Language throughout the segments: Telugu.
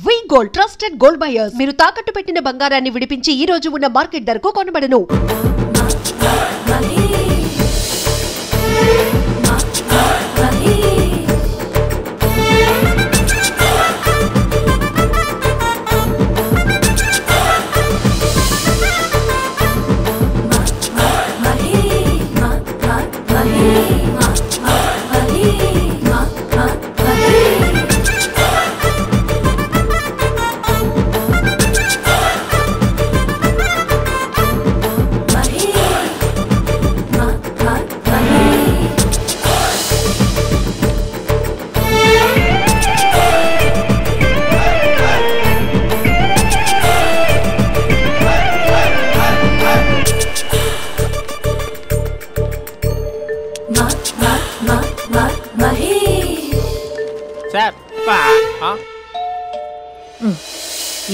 వి గోల్డ్ ట్రస్టెడ్ గోల్డ్ బయర్స్. మీరు తాకట్టు పెట్టిన బంగారాన్ని విడిపించి ఈ రోజు ఉన్న మార్కెట్ ధరకు కొనబడను.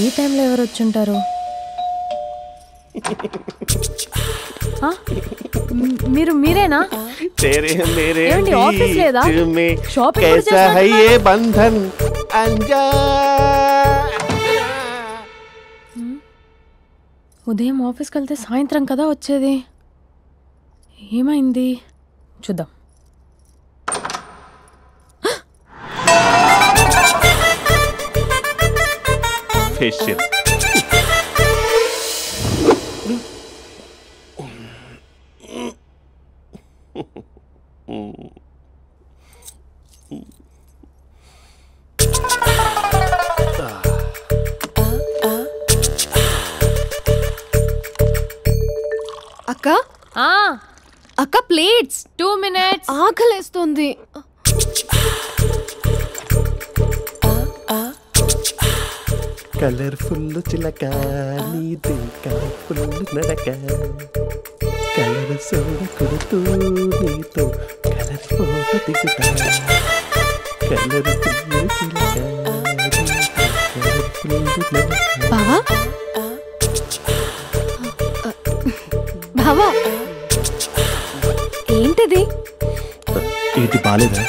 ఈ టైంలో ఎవరు వచ్చుంటారు? మీరేనా? ఏమండి ఆఫీస్ లేదా? షాపింగ్ ఉదయం ఆఫీస్కి వెళ్తే సాయంత్రం కదా వచ్చేది. ఏమైంది చూద్దాం. అక్క అక్క ప్లేట్స్ 2 minutes ఆకలేస్తుంది. కలర్ఫుల్ చిలక నీదే కలర్ఫుల్ నడక కలర్ సోడ కొడుతూ నీతో కలర్ ఫోటో దిగుతా కలర్ఫుల్ చిలక బావా బావా ఏంటిది? ఏంటి బాలేదా?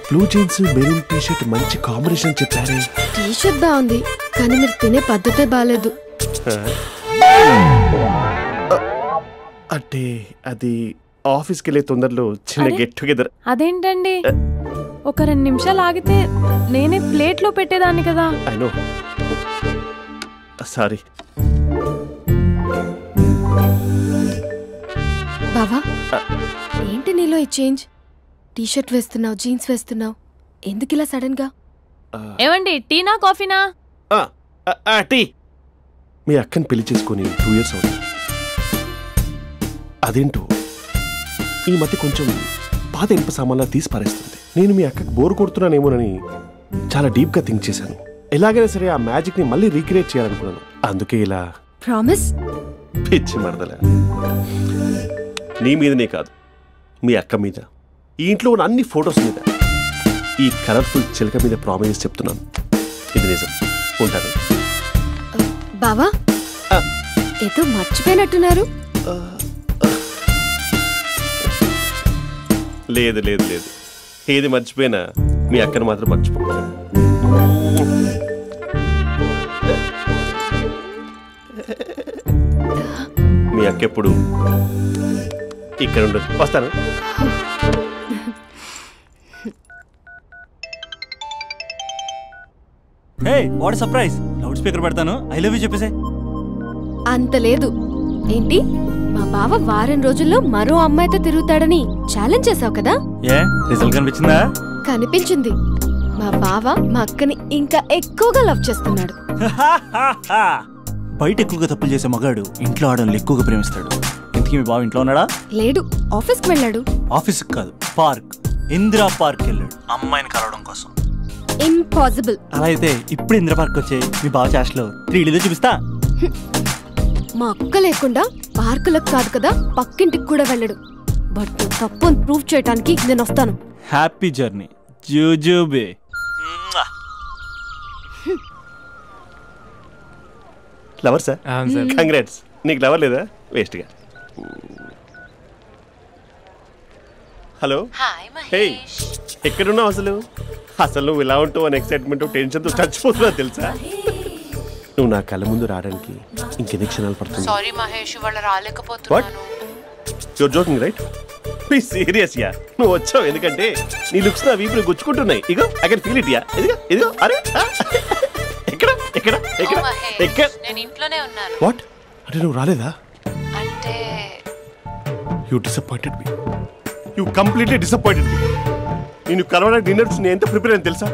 బ్లూ జీన్స్ మెరూన్ టీషర్ట్ మంచి కాంబినేషన్ చెప్పారే. టీషర్ట్ బాగుంది కానీ మీరు తినే పద్ధతే బాలేదు. అంటే అది ఆఫీస్కి వెళ్ళే తొందరలో చిన్న గెట్ టుగెదర్. అదేంటండి ఒక 2 నిమిషాలు ఆగితే నేనే ప్లేట్లో పెట్టేదాన్ని కదా. I know sorry. బావా ఏంటి నీలో ఈ చేంజ్? టీషర్ట్ వేస్తున్నావు, జీన్స్ వేస్తున్నావు, ఎందుకు ఇలా సడన్ గా? ఏమండి టీనా కాఫీనా? టీ. మీ అక్కని పెళ్లి చేసుకొని 2 years అవుతుంది. అదేంటో ఈ మధ్య కొంచెం పాత ఇనుప సామాన్లా తీసి పారేస్తుంది. నేను మీ అక్కకి బోర్ కొడుతున్నానేమోనని చాలా డీప్ గా థింక్ చేశాను. ఎలాగైనా సరే ఆ మ్యాజిక్ ని మళ్ళీ రీక్రియేట్ చేయాలనుకున్నాను. అందుకే ఇలా. ప్రామిస్? పిచ్చి మరదలా, నీ మీదనే కాదు మీ అక్క మీద, ఈ ఇంట్లో ఉన్న అన్ని ఫొటోస్ మీద, ఈ కలర్ఫుల్ చిలక మీద ప్రామిస్ చెప్తున్నాను. ఇది నిజం. ఉంటాను. బావా ఏదో మర్చిపోయినట్టున్నారు. లేదు లేదు లేదు, ఏది మర్చిపోయినా మీ అక్కను మాత్రం మర్చిపో. మీ అక్క ఎప్పుడు ఇక్కడ ఉండదు. వస్తాను. Hey what surprise. Loud speaker పెడతాను, ఐ లవ్ యూ చెప్పేసే. అంత లేదు. ఏంటి మా బావ వారం రోజుల్లో మరో అమ్మాయితో తిరుగుతాడని ఛాలెంజ్ చేసావు కదా? ఏ రిజల్ట్ కనిపించిందా? కనిపించింది. మా బావ మా అక్కని ఇంకా ఎక్కువగా లవ్ చేస్తున్నాడు. బయట ఎక్కువగా తప్పులు చేసే మగాడు ఇంట్లో ఆడవాళ్ళని ఎక్కువగా ప్రేమిస్తాడు. ఇంతకీ మీ బావ ఇంట్లో ఉన్నాడా? లేడు, ఆఫీస్కి వెళ్ళాడు. ఆఫీస్కి కాదు, పార్క్, ఇందిరా పార్క్ వెళ్ళాడు అమ్మాయిని కలవడం కోసం. ఇంపాసిబుల్. అలా అయితే ఇప్పుడు ఇందిరా పార్క్ వచ్చే మీ బావ చాష్లో 3Dలో చూపిస్తా. మా అక్క లేకుండా పార్కులకు కాదు కదా పక్కింటికి కూడా వెళ్ళడు. బట్ తప్పు ప్రూవ్ చేయడానికి నేను వస్తాను. హ్యాపీ జర్నీ జూజూబే. Lover sir? కంగ్రాట్స్. నీకు లవర్ లేదా? వేస్ట్గా. హలో. హే ఎక్కడున్నావు అసలు? అసలు నువ్వు ఇలా ఉంటావు అని ఎక్సైట్మెంట్ టెన్షన్తో చచ్చిపోతున్నా తెలుసా. నువ్వు నా కళ్ళ ముందు రావడానికి ఇంకెన్ని క్షణాలు పడుతుంది. సారీ మహేష్, వాళ్ళు రాలేకపోతున్నాను. You're joking right? Please serious ya. నువ్వు వచ్చావు ఎందుకంటే నీ లుక్స్ నా వీపులు గుచ్చుకుంటున్నాయి. ఇగో I can feel it ya. ఇదిగో ఇదిగో. అరే ఎక్కడ ఎక్కడ ఎక్కడ ఎక్కడ? నేను ఇంట్లోనే ఉన్నాను. వాట్ అంటే నువ్వు రాలేదా? అంటే you disappointed me. You completely disappointed me. నేను కలవడానికి డిన్నర్స్ నేను ఎంత ప్రిపేర్ అని తెలుసా?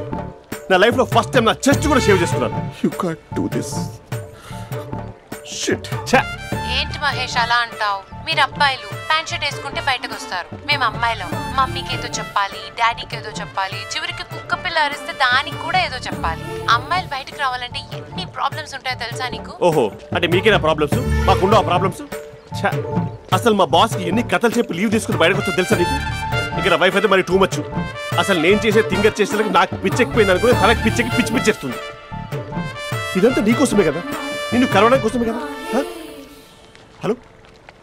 నా లైఫ్లో ఫస్ట్ టైం నా చెస్ట్ కూడా షేవ్ చేసుకున్నాను. You can't do this shit. ఏంటి మహేష్ అలా అంటావు? మీరు అబ్బాయిలు ప్యాంట్ షర్ట్ వేసుకుంటే బయటకు వస్తారు. మేము అమ్మాయిలం మమ్మీకి ఏదో చెప్పాలి, డాడీకి ఏదో చెప్పాలి, చివరికి కుక్క పిల్ల అరిస్తే దానికి కూడా ఏదో చెప్పాలి. అమ్మాయిలు బయటకు రావాలంటే ఎన్ని ప్రాబ్లమ్స్ ఉంటాయో తెలుసా నీకు? ఓహో, అంటే మీకేనా ప్రాబ్లమ్స్? మాకుండవు ఆ ప్రాబ్లమ్స్. అసలు మా బాస్కి ఎన్ని కథలు చెప్పి లీవ్ తీసుకుని బయటకు వచ్చో తెలుసా నీకు? ఇక్కడ వైఫ్ అయితే మరి టూ మచ్. అసలు నేను చేసే థింగర్ చేసేందుకు నాకు పిచ్చెక్కిపోయింది అనుకుని తనకు పిచ్చెక్కి పిచ్చి పిచ్చేస్తుంది. ఇదంతా నీకోసమే కదా, నిన్ను కలవడం కోసమే కదా. హలో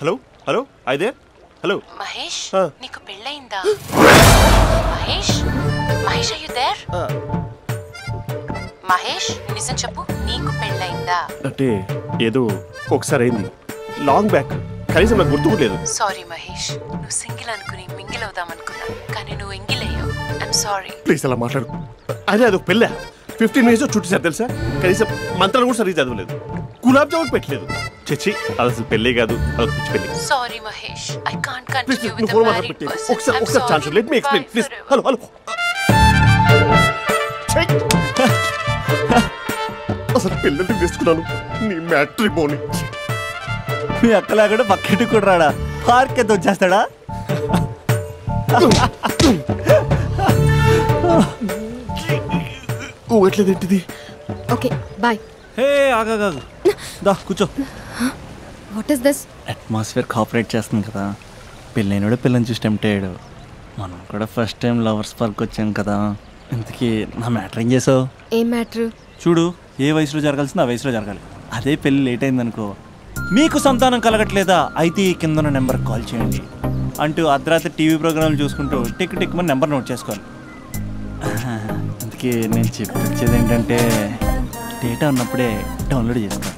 హలో హలో అయితే హలో మహేష్, నీకు పెళ్ళయిందా? Mahesh Mahesh are you there? Mahesh నిజం చెప్పు, నీకు పెళ్ళయిందా? అంటే ఏదో ఒకసారి అయింది, లాంగ్ బ్యాక్, కనీసం నాకు గుర్తుకోలేదు. సారీ మహేష్, నువ్వు సింగిల్ అనుకుని మింగిల్ అవుదాం అనుకున్నా, కానీ నువ్వు ఎంగిల్ అయ్యావు. I'm sorry. ప్లీజ్ అలా మాట్లాడు. అదే అదొక పెళ్ళా, 15 minutes చుట్టేసారు తెలుసా. కనీసం మంత్రాలు కూడా సరిగ్గా చదవలేదు, గులాబ్ జామున్ పెట్టలేదు. చచ్చి, అది అసలు పెళ్ళే కాదు, అదొక పిచ్చి పెళ్ళి. Sorry Mahesh, I can't continue with the phone married మాట్లాడి పర్సన్. ఒకసారి chance let me explain please. Hello hello. అసలు పెళ్ళంటే తీసుకున్నాను నీ మ్యాట్రిమోని. మీ అక్కలాగడ పక్కింటి కూడా రాడా, పార్క్ ఎంత వచ్చేస్తాడా? ఎట్లేదేంటిది? Okay bye. హే ఆగా దా కూర్చో. What is this? Atmosphere cooperate చేస్తుంది కదా. పెళ్ళైనడు పిల్లని చూసి టెంప్ట్ అయ్యాడు. మనం కూడా ఫస్ట్ టైం లవర్స్ పార్క్ వచ్చాం కదా. ఇంతకీ నా మ్యాటర్ ఏం చేసావు? ఏం మ్యాటర్? చూడు, ఏ వయసులో జరగాల్సిందో ఆ వయసులో జరగాలి. అదే పెళ్ళి లేట్ అయిందనుకో, మీకు సంతానం కలగట్లేదా అయితే ఈ కింద నెంబర్కి కాల్ చేయండి అంటూ అర్ధరాత్రి టీవీ ప్రోగ్రాంలు చూసుకుంటూ టిక్ టిక్ మన నెంబర్ నోట్ చేసుకోవాలి. అందుకే నేను చెప్పేది ఏంటంటే డేటా ఉన్నప్పుడే డౌన్లోడ్ చేసుకోవాలి.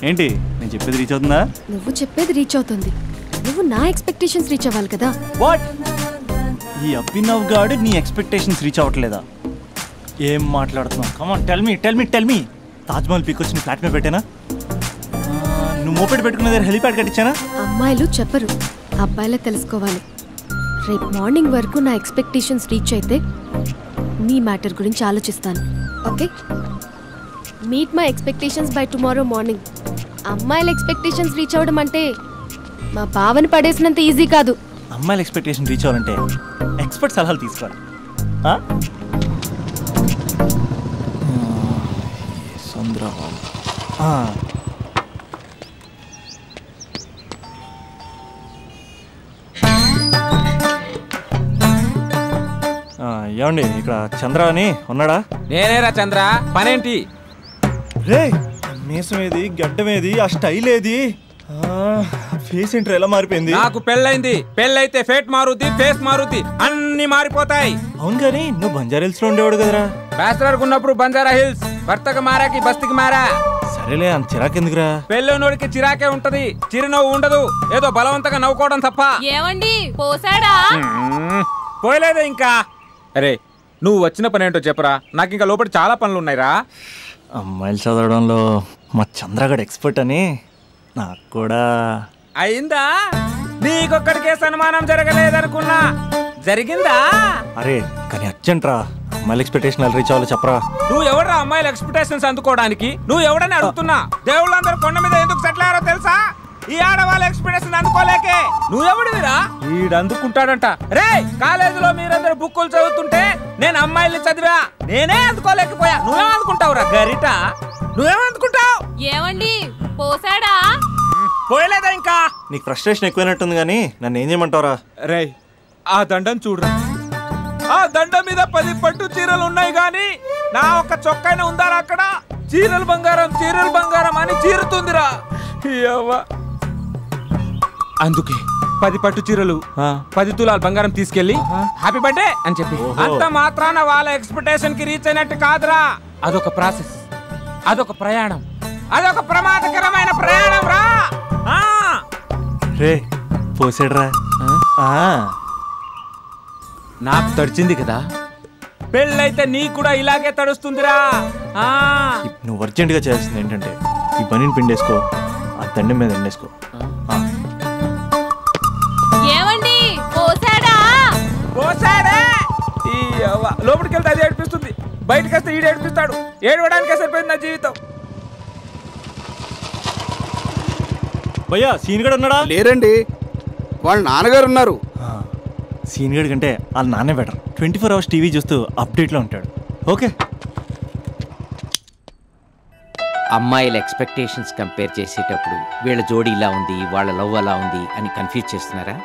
ఏంటి నేను చెప్పేది రీచ్ అవుతుందా? నువ్వు చెప్పేది రీచ్ అవుతుంది, నువ్వు నా ఎక్స్పెక్టేషన్స్ రీచ్ అవ్వాలి కదా. వాట్? ఈ అభినవ్ గాడు నీ ఎక్స్పెక్టేషన్స్ రీచ్ అవ్వట్లేదా? ఏం మాట్లాడుతున్నావు? Come on tell me. Taj Mahal peak వచ్చి నీ ఫ్లాట్ మీద పెట్టానా? నువ్వు మోపెట్ పెట్టుకునే దగ్గర హెలిప్యాడ్ కట్టించానా? అమ్మాయిలు చెప్పరు, అబ్బాయిలే తెలుసుకోవాలి. రేపు మార్నింగ్ వరకు నా ఎక్స్పెక్టేషన్స్ రీచ్ అయితే నీ మ్యాటర్ గురించి ఆలోచిస్తాను. Okay, meet my expectations by tomorrow morning. అమ్మాయిల ఎక్స్పెక్టేషన్స్ రీచ్ అవ్వడం అంటే మా బావని పడేసినంత ఈజీ కాదు. అమ్మాయిల ఎక్స్పెక్టేషన్ రీచ్ అవ్వాలంటే ఎక్స్పర్ట్ సలహాలు తీసుకోవాలి. ఏమండి, ఇక్కడ చంద్ర అని ఉన్నాడా? నేనేరా చంద్ర, పనేంటి? రే, మీసం ఏది, గడ్డం ఏది, ఆ స్టైల్ ఏది, ఫేస్ ఏంట్రా ఎలా మారిపోయింది? నాకు పెళ్ళైంది, పెళ్ళైతే ఫేట్ మారుద్ది, ఫేస్ మారుద్ది, అన్ని మారిపోతాయి. అవును కానీ నువ్వు బంజారా హిల్స్ లో ఉండేవాడు కదరా. బ్యాచిలర్ ఉన్నప్పుడు బంజారా హిల్స్, భర్తకు మారాకి బస్తికి మారా. సరేలే, అంత చిరాకెందుకురా? పెళ్ళోనోడికి చిరాకే ఉంటది, చిరునవ్వు ఉండదు, ఏదో బలవంతంగా నవ్వుకోవడం తప్ప. ఏమండి పోసాడా? పోయలేదే ఇంకా. అరే నువ్వు వచ్చిన పని ఏంటో చెప్పరా, నాకు ఇంకా లోపల చాలా పనులు ఉన్నాయిరా. అమ్మాయిలు చదవడంలో మా చంద్రగడ్ ఎక్స్పర్ట్ అని నాకు కూడా అయిందా? నీకొక్కడికే సన్మానం జరగలేదనుకున్నా, జరిగిందా? అరే కానీ అర్జెంట్ రా, అమ్మాయిల ఎక్స్పెక్టేషన్ రీచ్ అవ్వాలి చెప్పరా. నువ్వు ఎవడరా అమ్మాయిల ఎక్స్పెక్టేషన్స్ అందుకోవడానికి? నువ్వు ఎవడని అడుగుతున్నా. దేవుళ్ళందరూ కొండ మీద ఎందుకు సెటిల్ అయ్యారో తెలుసా? ఈ ఆడవాళ్ళ ఎక్స్పెక్టేషన్ అందుకోలేకే. నువ్వెవడివిరా? వీడు అందుకుంటాడంట. రే, కాలేజీలో మీరందరూ బుక్కులు చదువుతుంటే నేను అమ్మాయిల్ని చదివా, నేనే అందుకోలేకపోయా. నువ్వేమనుకుంటావురా గరిట? నువ్వేమనుకుంటావు? ఏమండి పోసాడా? పోయలేదా ఇంకా? నీకు ఫ్రస్ట్రేషన్ ఎక్కువైనట్టుంది కానీ నన్ను ఏం చేయమంటావురా? రే, ఆ దండం చూడరా. ఆ దండం మీద 10 పట్టు చీరలు ఉన్నాయి గాని నా ఒక్క చొక్కాయిన ఉందారా అక్కడ? చీరలు బంగారం అని చీరుతుందిరా. అందుకే 10 పట్టు చీరలు 10 తులాలు బంగారం తీసుకెళ్లి హ్యాపీ బర్త్డే అని చెప్పి. అంత మాత్రాన వాళ్ళ ఎక్స్పెక్టేషన్ కి రీచ్ అయినట్టు కాదురా. అదొక ప్రాసెస్, అదొక ప్రయాణం, అదొక ప్రమాదకరమైన ప్రయాణం రా. రే పోసాడ్రా. నాకు తడిచింది కదా, పెళ్ళైతే నీ కూడా ఇలాగే తడుస్తుందిరా. నువ్వు అర్జెంటుగా చేయాల్సింది ఏంటంటే ఈ పనిని పిండేసుకో, ఆ దండం మీద ఎండేసుకో. ఏమండి పోసాడా? పోసాడే. ఈ లోపలికి వెళ్తే అది ఏడిపిస్తుంది, బయటకు వస్తే ఈడు ఏడిపిస్తాడు. ఏడవడానికే సరిపోయింది నా జీవితం. భయ్యా సీన్ గడు ఉన్నాడా? లేరండి, వాళ్ళ నాన్నగారు ఉన్నారు. సీన్ గడి కంటే వాళ్ళ నాన్నే బెటర్. 24 hours టీవీ చూస్తూ అప్డేట్లో ఉంటాడు. ఓకే. అమ్మాయిల ఎక్స్పెక్టేషన్స్ కంపేర్ చేసేటప్పుడు వీళ్ళ జోడి ఇలా ఉంది, వాళ్ళ లవ్ అలా ఉంది అని కన్ఫ్యూజ్ చేస్తున్నారా?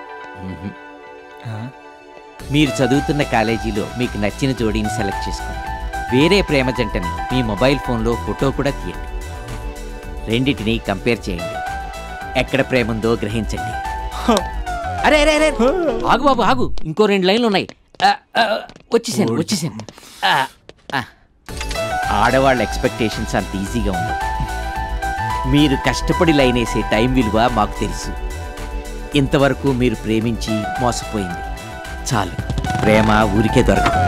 మీరు చదువుతున్న కాలేజీలో మీకు నచ్చిన జోడీని సెలెక్ట్ చేసుకోండి. వేరే ప్రేమ జంటని మీ మొబైల్ ఫోన్లో ఫోటో కూడా తీయండి. రెండింటిని కంపేర్ చేయండి. ఎక్కడ ప్రేమ ఉందో గ్రహించండి. అరే అరే అరే ఆగు బాబు ఆగు, ఇంకో 2 లైన్లు ఉన్నాయి. వచ్చేసాను. ఆడవాళ్ళ ఎక్స్పెక్టేషన్స్ అంత ఈజీగా ఉండవు. మీరు కష్టపడి లైన్ వేసే టైం విలువ మాకు తెలుసు. ఇంతవరకు మీరు ప్రేమించి మోసపోయింది చాలు. ప్రేమ ఊరికే దొరకదు.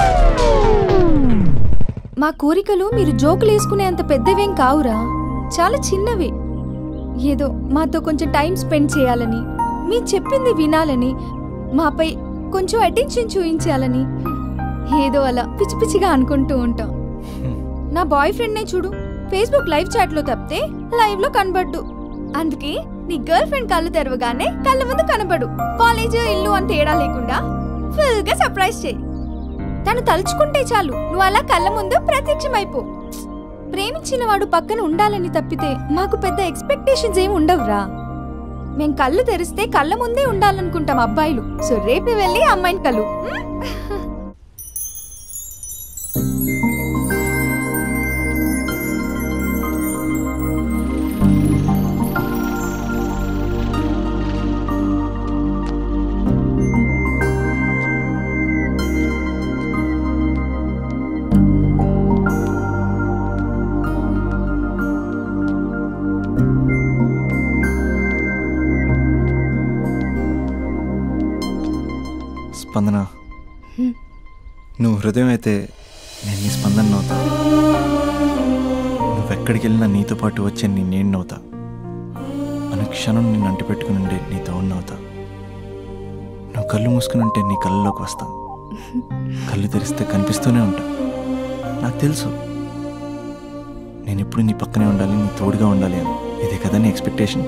మా కోరికలు మీరు జోకులు వేసుకునేంత పెద్దవేం కావురా, చాలా చిన్నవి. ఏదో మాతో కొంచెం టైం స్పెండ్ చేయాలని, మీ చెప్పింది వినాలని, మాపై కొంచెం అటెన్షన్ చూపించాలని ఏదో అలా పిచ్చి పిచ్చిగా అనుకుంటూ ఉంటాం. నా బాయ్ ఫ్రెండ్నే చూడు, ఫేస్బుక్ లైవ్ చాట్లో తప్పితే లైవ్ లో కనబడ్డు. అందుకే నీ గర్ల్ ఫ్రెండ్ కళ్ళు తెరవగానే కళ్ళ ముందు కనబడు. కాలేజ్ ఇల్లు అని తేడా లేకుండా ఫుల్ గా సర్ప్రైజ్ చేయి. తను తలుచుకుంటే చాలు నువ్వు అలా కళ్ళ ముందు ప్రత్యక్షమైపో. ప్రేమించిన వాడు పక్కన ఉండాలని తప్పితే మాకు పెద్ద ఎక్స్పెక్టేషన్స్ ఏమి ఉండవురా. మేం కళ్ళు తెరిస్తే కళ్ళ ముందే ఉండాలనుకుంటాం అబ్బాయిలు. సో రేపు వెళ్ళి అమ్మాయిని కలు. స్పందన, నువ్వు హృదయం అయితే నేను నీ స్పందన నవ్వుతా. నువ్వెక్కడికి వెళ్ళినా నీతో పాటు వచ్చే నేను నవ్వుతా. అనుక్షణం నిన్ను అంటి పెట్టుకుని ఉండే నీ తోడు నవ్వుతా. నువ్వు కళ్ళు మూసుకుని ఉంటే నీ కళ్ళలోకి వస్తా. కళ్ళు తెరిస్తే కనిపిస్తూనే ఉంటా. నాకు తెలుసు నేను ఎప్పుడు నీ పక్కనే ఉండాలి, నీ తోడుగా ఉండాలి అని. ఇదే కదా నీ ఎక్స్పెక్టేషన్?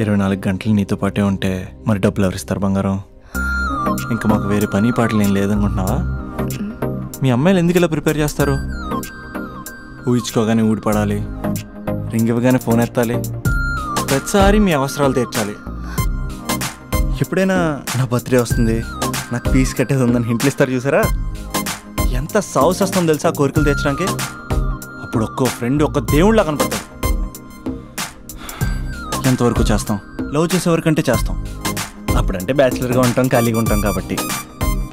24 గంటలు నీతో పాటే ఉంటే మరి డబ్బులు ఎవరిస్తారు బంగారం? ఇంకా మాకు వేరే పని పాటలు ఏం లేదనుకుంటున్నావా? మీ అమ్మాయిలు ఎందుకు ఇలా ప్రిపేర్ చేస్తారు? ఊహించుకోగానే ఊడిపడాలి, రింగ్ ఇవ్వగానే ఫోన్ ఎత్తాలి, ప్రతిసారి మీ అవసరాలు తీర్చాలి. ఎప్పుడైనా నా బర్త్డే వస్తుంది, నాకు ఫీజు కట్టేది ఉందని హింట్లు ఇస్తారు చూసారా? ఎంత సాహసం వస్తుందో తెలుసా కోరికలు తీర్చడానికి. అప్పుడు ఒక్కో ఫ్రెండ్ ఒక్క దేవుళ్ళ కనపడతాడు. ఎంతవరకు చేస్తాం? లవ్ చేసేవరకంటే చేస్తాం. అప్పుడంటే బ్యాచిలర్గా ఉంటాం, ఖాళీగా ఉంటాం కాబట్టి.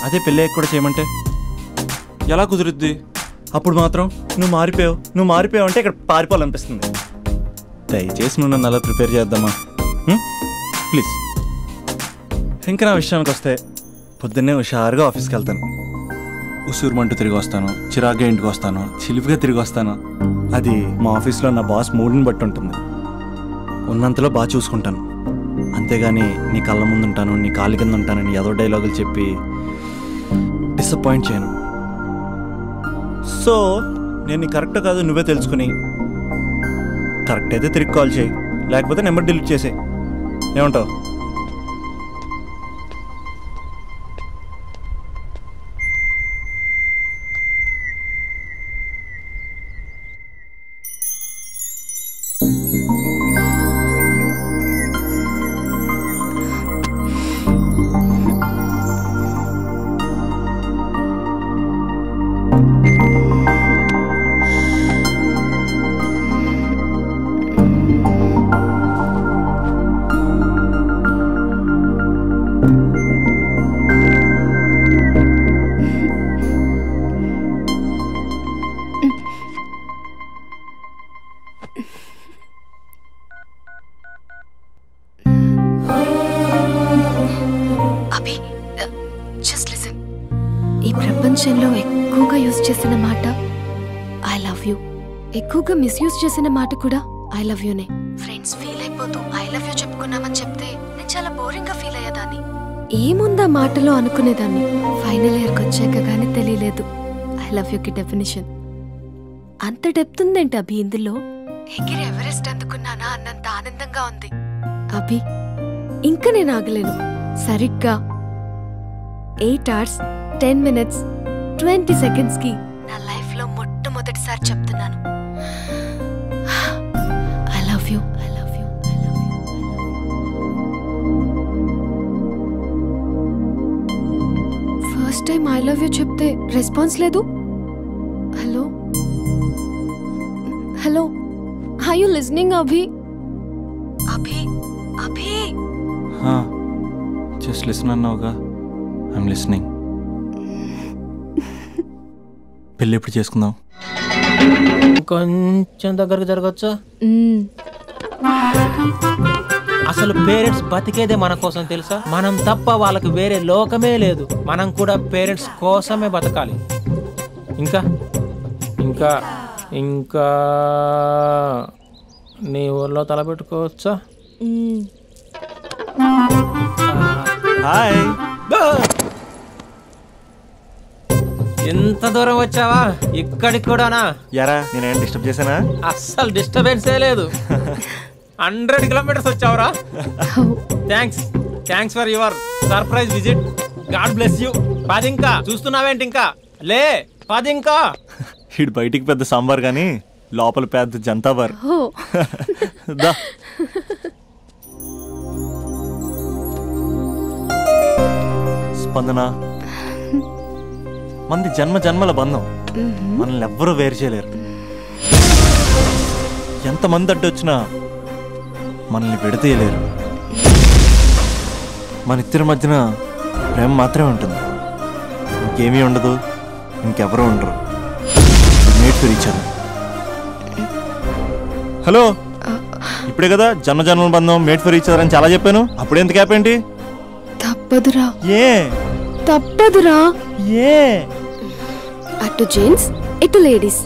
అదే పెళ్ళి కూడా చేయమంటే ఎలా కుదురుద్ది? అప్పుడు మాత్రం నువ్వు మారిపోయావు అంటే ఇక్కడ పారిపోవాలనిపిస్తుంది. దయచేసి నువ్వు నన్ను అలా ప్రిపేర్ చేద్దామా ప్లీజ్. ఇంకా నా విషయానికి వస్తే పొద్దున్నే హుషారుగా ఆఫీస్కి వెళ్తాను. ఉసూరుమంటూ తిరిగి వస్తాను, చిరాగ్గా ఇంటికి వస్తాను, చిలిపిగా తిరిగి వస్తాను. అది మా ఆఫీస్లో నా బాస్ మూడ్ని బట్టి ఉంటుంది. ఉన్నంతలో బాగా చూసుకుంటాను, అంతేగాని నీ కళ్ళ ముందు ఉంటాను, నీ కాళ్ళ కింద ఉంటానని ఏదో డైలాగులు చెప్పి డిసప్పాయింట్ చేయను. సో నేను నీ కరెక్ట్ కాదు నువ్వే తెలుసుకుని కరెక్ట్ అయితే తిరిగి కాల్ చేయి, లేకపోతే నెంబర్ డిలీట్ చేసేయి. ఏమంటావు? కన్వర్జేషన్లో ఎక్కువగా యూజ్ చేసిన మాట ఐ లవ్ యూ, ఎక్కువగా మిస్యూజ్ చేసిన మాట కూడా ఐ లవ్ యూనే. ఫ్రెండ్స్ ఫీల్ అయిపోతూ ఐ లవ్ యూ చెప్పుకున్నామని చెప్తే నేను చాలా బోరింగ్ గా ఫీల్ అయ్యేదాన్ని. ఏముందా మాటలో అనుకునేదాన్ని. ఫైనల్ ఇయర్కి వచ్చాక కానీ తెలియలేదు ఐ లవ్ యూకి డెఫినేషన్. అంత డెప్త్ ఉందేంటి అభి ఇందులో? ఎగిరి ఎవరెస్ట్ అందుకున్నానా అన్నంత ఆనందంగా ఉంది అభి. ఇంకా నేను ఆగలేను. సరిగ్గా 8 hours 10 minutes 20 seconds కి నా లైఫ్ లో మొట్టమొదటిసారి చెప్తున్నాను I love you, I love you, I love you. First time I love you చెప్తే రెస్పాన్స్ లేదు. Hello hello, are you listening Abhi? Abhi Abhi just listen అన్నావుగా. I am listening. పెళ్ళి ఎప్పుడు చేసుకుందాం? కొంచెం దగ్గరకు జరగచ్చా? అసలు పేరెంట్స్ బతికేదే మన కోసం తెలుసా? మనం తప్ప వాళ్ళకి వేరే లోకమే లేదు. మనం కూడా పేరెంట్స్ కోసమే బతకాలి. ఇంకా ఇంకా ఇంకా నీ ఊళ్ళో తలపెట్టుకోవచ్చా? హాయ్. ఎంత దూరం వచ్చావా? ఇక్కడికి కూడానా? యారా నేనేం డిస్టర్బ్ చేశానా? అస్సలు డిస్టర్బెన్సే లేదు. 100 kilometers వచ్చావురా. Thanks for your surprise visit. God bless you. పదింకా చూస్తున్నావేంటి? ఇంకా లే, పదింకా. ఇటు బయటికి పెద్ద సాంబార్ కానీ లోపల పెద్ద జంతాబార్. దా స్పందన, మంది జన్మ జన్మల బంధం. మనల్ని ఎవ్వరూ వేరు చేయలేరు. ఎంతమంది అడ్డొచ్చినా మనల్ని విడతీయలేరు. మన ఇద్దరి మధ్యన ప్రేమ మాత్రమే ఉంటుంది. ఇంకేమీ ఉండదు, ఇంకెవరూ ఉండరు. Made for each other. Hello, ఇప్పుడే కదా జన్మ జన్మల బంధం, మేట్ ఫర్ ఈచ్ అదర్ అని చాలా చెప్పాను. అప్పుడే ఎంత గ్యాప్ ఏంటి? తప్పదురా. ఏ తప్పదురా? ఏ అటు జెంట్స్ ఇటు లేడీస్.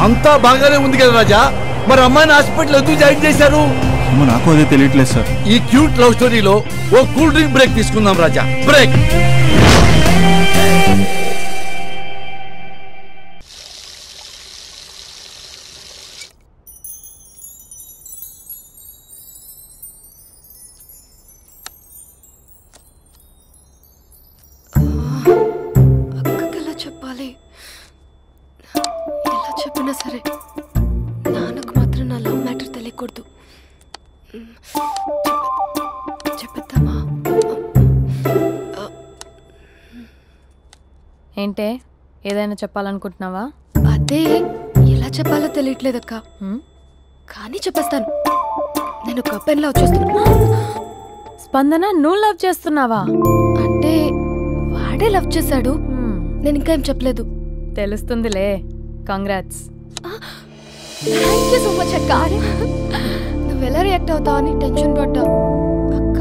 అంతా బాగానే ఉంది కదా రాజా, మరి అమ్మాయిని హాస్పిటల్ ఎందుకు జాయిన్ చేశారు? నాకు అదే తెలియట్లేదు సార్. ఈ క్యూట్ లవ్ స్టోరీలో ఓ కూల్ డ్రింక్ బ్రేక్ తీసుకుందాం రాజా. బ్రేక్. అక్కకి ఎలా చెప్పాలి? ఎలా చెప్పినా సరే నాన్నకు మాత్రం నా లవ్ మ్యాటర్ తెలియకూడదు. చెప్పేద్దామా? ఏంటే, ఏదైనా చెప్పాలనుకుంటున్నావా? అదే ఎలా చెప్పాలో తెలియట్లేదక్క. కానీ చెప్పేస్తాను. నేను ఒక అబ్బాయిని లవ్ చేస్తున్నా. స్పందన, నువ్వు లవ్ చేస్తున్నావా? అంటే వాడే లవ్ చేశాడు. నేను ఇంకా ఏం చెప్పలేదు. తెలుస్తుందిలే. Congrats. Thank you so much అక్క. నువ్వు ఎలా రియాక్ట్ అవుతావు అని టెన్షన్ పడ్డా. అక్క,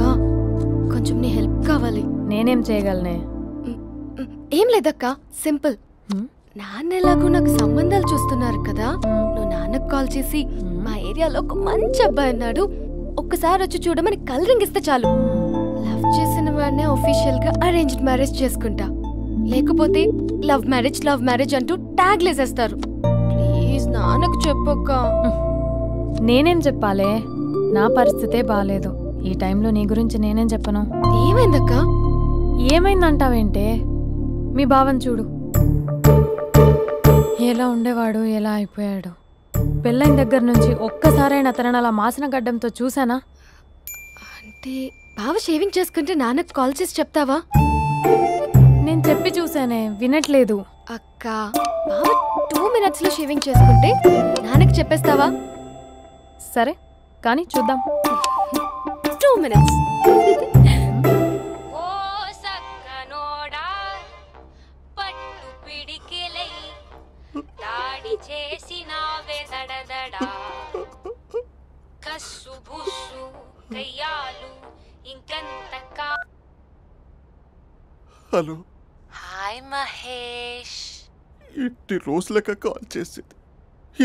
కొంచెం నీ హెల్ప్ కావాలి. నేనేం చేయగలనే? ఏం లేదక్క, సింపుల్. నాన్న ఎలాగో నాకు సంబంధాలు చూస్తున్నారు కదా, నువ్వు నాన్నకు కాల్ చేసి మా ఏరియాలో ఒక మంచి అబ్బాయి అన్నాడు, ఒక్కసారి వచ్చి చూడమని కలరింగ్ ఇస్తే చాలు. లవ్ చేసిన వాడినే ఒఫీషియల్ గా అరేంజ్డ్ మ్యారేజ్ చేసుకుంటా. లేకపోతే లవ్ మ్యారేజ్ అంటూ ట్యాగ్ లేసేస్తారు. ప్లీజ్ నాన్నకు చెప్పక్క. నేనేం చెప్పాలే? నా పరిస్థితే బాలేదు. ఈ టైంలో నీ గురించి నేనేం చెప్పను. ఏమైందక్క? ఏమైందంటావేంటే? మీ భావం చూడు, ఎలా ఉండేవాడు, ఎలా అయిపోయాడు. పెళ్ళైన దగ్గర నుంచి ఒక్కసారైనా తనని అలా మాసిన గడ్డంతో చూసానా? అంటే బావ షేవింగ్ చేసుకుంటే నాన్నకు కాల్ చేసి చెప్తావా? నేను చెప్పి చూసానే, వినట్లేదు. అక్క, బావ 2 minutes లో షేవింగ్ చేసుకుంటే నాన్నకి చెప్పేస్తావా? సరే కానీ చూద్దాం. 2 minutes. కస్సు బుస్సు కయ్యాలు హలో. హాయ్ మహేష్. ఎన్ని రోజులక కాల్ చేసేది,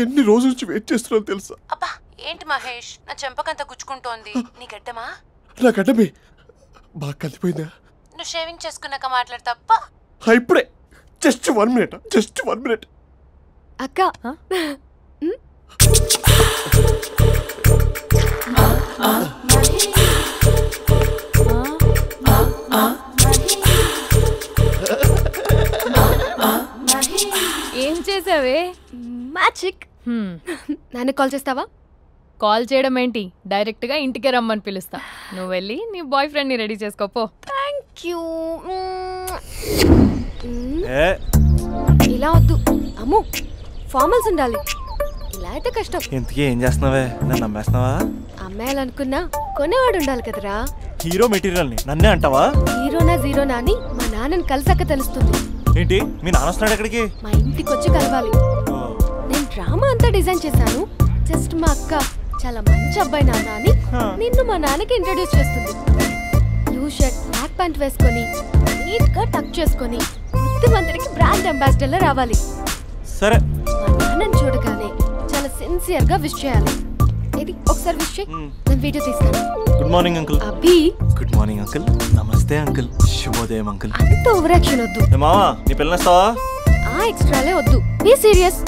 ఎన్ని రోజుల నుంచి వెయిట్ చేస్తున్నావు తెలుసా? అబ్బా ఏంటి మహేష్, నా చెంపకంత గుచ్చుకుంటోంది. నీ గడ్డమా? నా గడ్డమే బాగా కలిపోయిందా? నువ్వు షేవింగ్ చేసుకున్నాక మాట్లాడతాప్పా. ఇప్పుడే జస్ట్ 1 minute, జస్ట్ 1 minute. అక్క ఏం చేసావే? మ్యాజిక్. నాన్న కాల్ చేస్తావా? కాల్ చేయడం ఏంటి, డైరెక్ట్గా ఇంటికే రమ్మని పిలుస్తా. నువ్వు వెళ్ళి నీ బాయ్ ఫ్రెండ్ని రెడీ చేసుకోపో. Thank you. ఇలా వద్దు అమ్ము, ఫార్మల్స్ ఉండాలి. ఇలా అయితే కష్టం. ఇంతకీ ఏం చేస్తున్నావే? నన్ను నమ్మేస్తున్నావా? అమ్మాయాలనుకున్నా కొనేవాడు ఉండాలి కదరా. హీరో మెటీరియల్ని నన్నే అంటావా? హీరోనా జీరోనా అని మా నాన్నని కలిసాక తెలుస్తుంది. ఏంటి మీ నాన్న వస్తున్నాడు ఎక్కడికి? మా ఇంటికి వచ్చి కలవాలి. నేను డ్రామా అంతా డిజైన్ చేశాను. జస్ట్ మా అక్క చాలా మంచి అబ్బాయి నాన్న అని నిన్ను మా నాన్నకి ఇంట్రడ్యూస్ చేస్తుంది. బ్లూ షర్ట్ బ్లాక్ ప్యాంట్ వేసుకొని నీట్ గా టక్ చేసుకొని బుద్ధిమంతుడికి బ్రాండ్ అంబాసిడర్ రావాలి. సరే. మా నాన్నని చూడగానే చాలా సిన్సియర్ గా విష్ చేయాలి. ఇది ఒకసారి విష్ చేయి, నేను వీడియో తీస్తాను. Good morning uncle. అబ్బి గుడ్ మార్నింగ్ అంకుల్. నమస్తే అంకుల్. శుభోదయం అంకుల్. అంత ఓవర్ యాక్షన్ వద్దు. మావా నీ పిల్లనిస్తావా? ఆ ఎక్స్ట్రాలే వద్దు. Be serious.